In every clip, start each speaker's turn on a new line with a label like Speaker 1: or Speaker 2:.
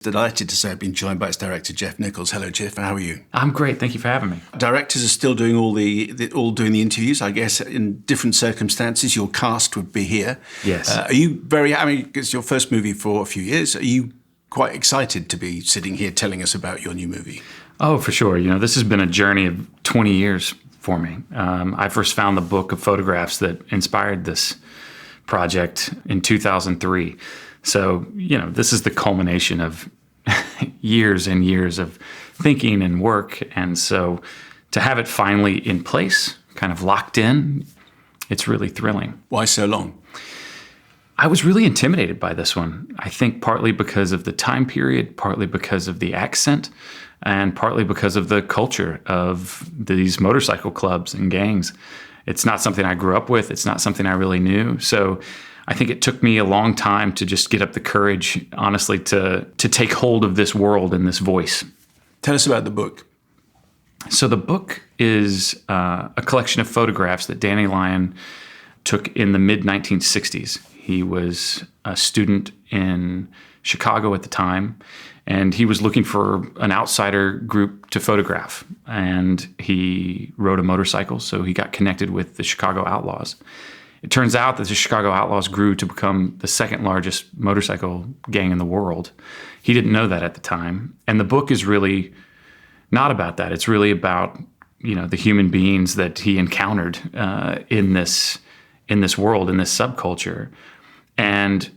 Speaker 1: Delighted to say I've been joined by its director, Jeff Nichols. Hello, Jeff. How are you?
Speaker 2: I'm great. Thank you for having me.
Speaker 1: Directors are still doing all doing the interviews. I guess in different circumstances, your cast would be here.
Speaker 2: Yes.
Speaker 1: Are you very? I mean, it's your first movie for a few years. Are you quite excited to be sitting here telling us about your new movie?
Speaker 2: Oh, for sure. You know, this has been a journey of 20 years for me. I first found the book of photographs that inspired this project in 2003. So, you know, this is the culmination of years and years of thinking and work. And so to have it finally in place, kind of locked in, it's really thrilling.
Speaker 1: Why so long?
Speaker 2: I was really intimidated by this one. I think partly because of the time period, partly because of the accent, and partly because of the culture of these motorcycle clubs and gangs. It's not something I grew up with. It's not something I really knew. So I think it took me a long time to just get up the courage, honestly, to take hold of this world and this voice.
Speaker 1: Tell us about the book.
Speaker 2: So the book is a collection of photographs that Danny Lyon took in the mid-1960s. He was a student in Chicago at the time, and he was looking for an outsider group to photograph. And he rode a motorcycle, so he got connected with the Chicago Outlaws. It turns out that the Chicago Outlaws grew to become the second largest motorcycle gang in the world. He didn't know that at the time. And the book is really not about that. It's really about, you know, the human beings that he encountered in this world, in this subculture. And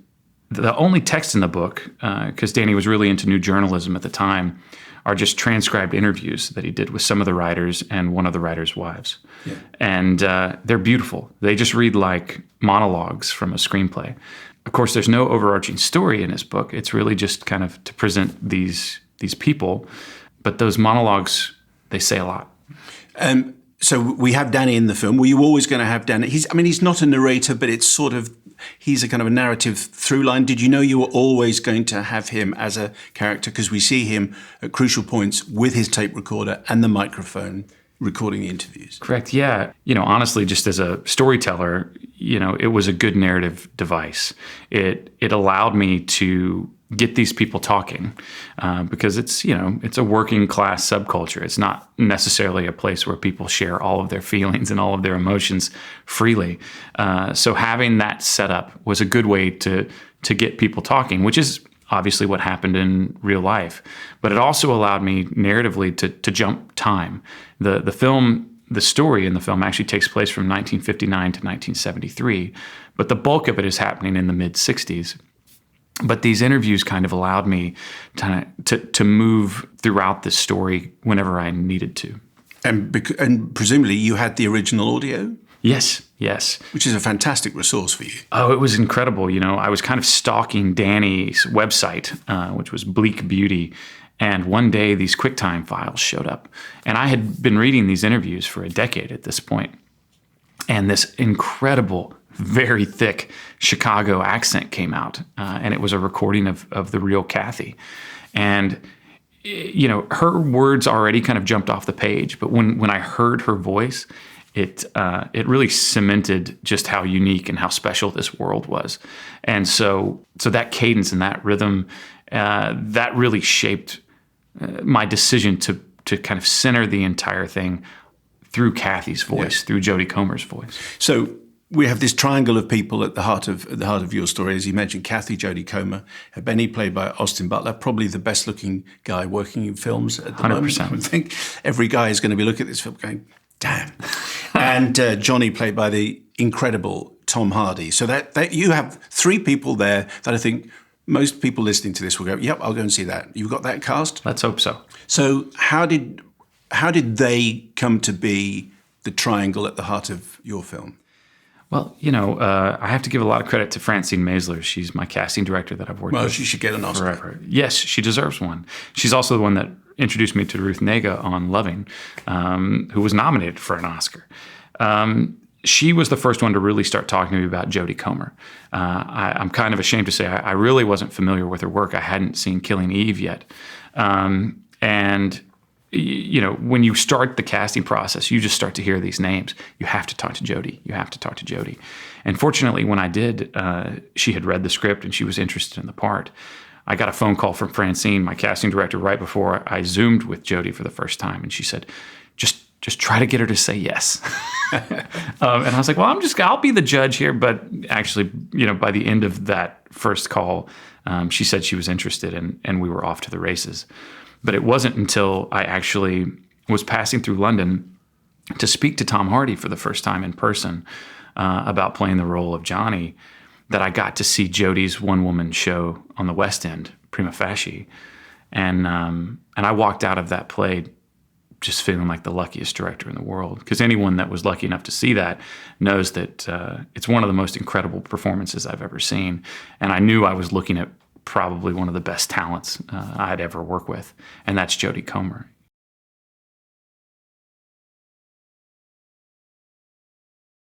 Speaker 2: the only text in the book, because Danny was really into new journalism at the time, are just transcribed interviews that he did with some of the writers and one of the writers' wives. Yeah. And they're beautiful. They just read like monologues from a screenplay. Of course, there's no overarching story in his book. It's really just kind of to present these people. But those monologues, they say a lot.
Speaker 1: So we have Danny in the film. Were you always going to have Danny? He's not a narrator, but it's sort of, he's a kind of a narrative through line. Did you know you were always going to have him as a character? Because we see him at crucial points with his tape recorder and the microphone recording the interviews.
Speaker 2: Correct. Yeah. You know, honestly, just as a storyteller, you know, it was a good narrative device. It allowed me to get these people talking because it's, you know, it's a working class subculture. It's not necessarily a place where people share all of their feelings and all of their emotions freely. So having that set up was a good way to get people talking, which is obviously what happened in real life. But it also allowed me narratively to jump time. The story in the film actually takes place from 1959 to 1973, but the bulk of it is happening in the mid-60s. But these interviews kind of allowed me to move throughout this story whenever I needed to.
Speaker 1: And presumably you had the original audio?
Speaker 2: Yes.
Speaker 1: Which is a fantastic resource for you.
Speaker 2: Oh, it was incredible. You know, I was kind of stalking Danny's website, which was Bleak Beauty. And one day these QuickTime files showed up. And I had been reading these interviews for a decade at this point. And this incredible, very thick Chicago accent came out. And it was a recording of the real Kathy. And, you know, her words already kind of jumped off the page. But when I heard her voice, it really cemented just how unique and how special this world was. And so that cadence and that rhythm, that really shaped my decision to kind of center the entire thing through Kathy's voice, through Jodie Comer's voice.
Speaker 1: So we have this triangle of people at the heart of your story. As you mentioned, Kathy, Jodie Comer, Benny, played by Austin Butler, probably the best-looking guy working in films at the 100%. Moment. I would think every guy is going to be looking at this film going, damn. And Johnny, played by the incredible Tom Hardy. So that you have three people there that I think most people listening to this will go, yep, I'll go and see that. You've got that cast?
Speaker 2: Let's hope so.
Speaker 1: So how did they come to be the triangle at the heart of your film?
Speaker 2: Well, you know, I have to give a lot of credit to Francine Maisler. She's my casting director that I've worked with.
Speaker 1: Well, she should get an Oscar.
Speaker 2: Forever. Yes, she deserves one. She's also the one that introduced me to Ruth Negga on Loving, who was nominated for an Oscar. She was the first one to really start talking to me about Jodie Comer. I'm kind of ashamed to say I really wasn't familiar with her work. I hadn't seen Killing Eve yet. And you know, when you start the casting process, you just start to hear these names. You have to talk to Jodie. You have to talk to Jodie. And fortunately, when I did, she had read the script and she was interested in the part. I got a phone call from Francine, my casting director, right before I Zoomed with Jodie for the first time. And she said, just try to get her to say yes. And I was like, well, I'll be the judge here. But actually, by the end of that first call, she said she was interested, and we were off to the races. But it wasn't until I actually was passing through London to speak to Tom Hardy for the first time in person about playing the role of Johnny that I got to see Jodie's one-woman show on the West End, Prima Facie. And I walked out of that play just feeling like the luckiest director in the world, because anyone that was lucky enough to see that knows that it's one of the most incredible performances I've ever seen. And I knew I was looking at probably one of the best talents I'd ever worked with, and that's Jodie Comer.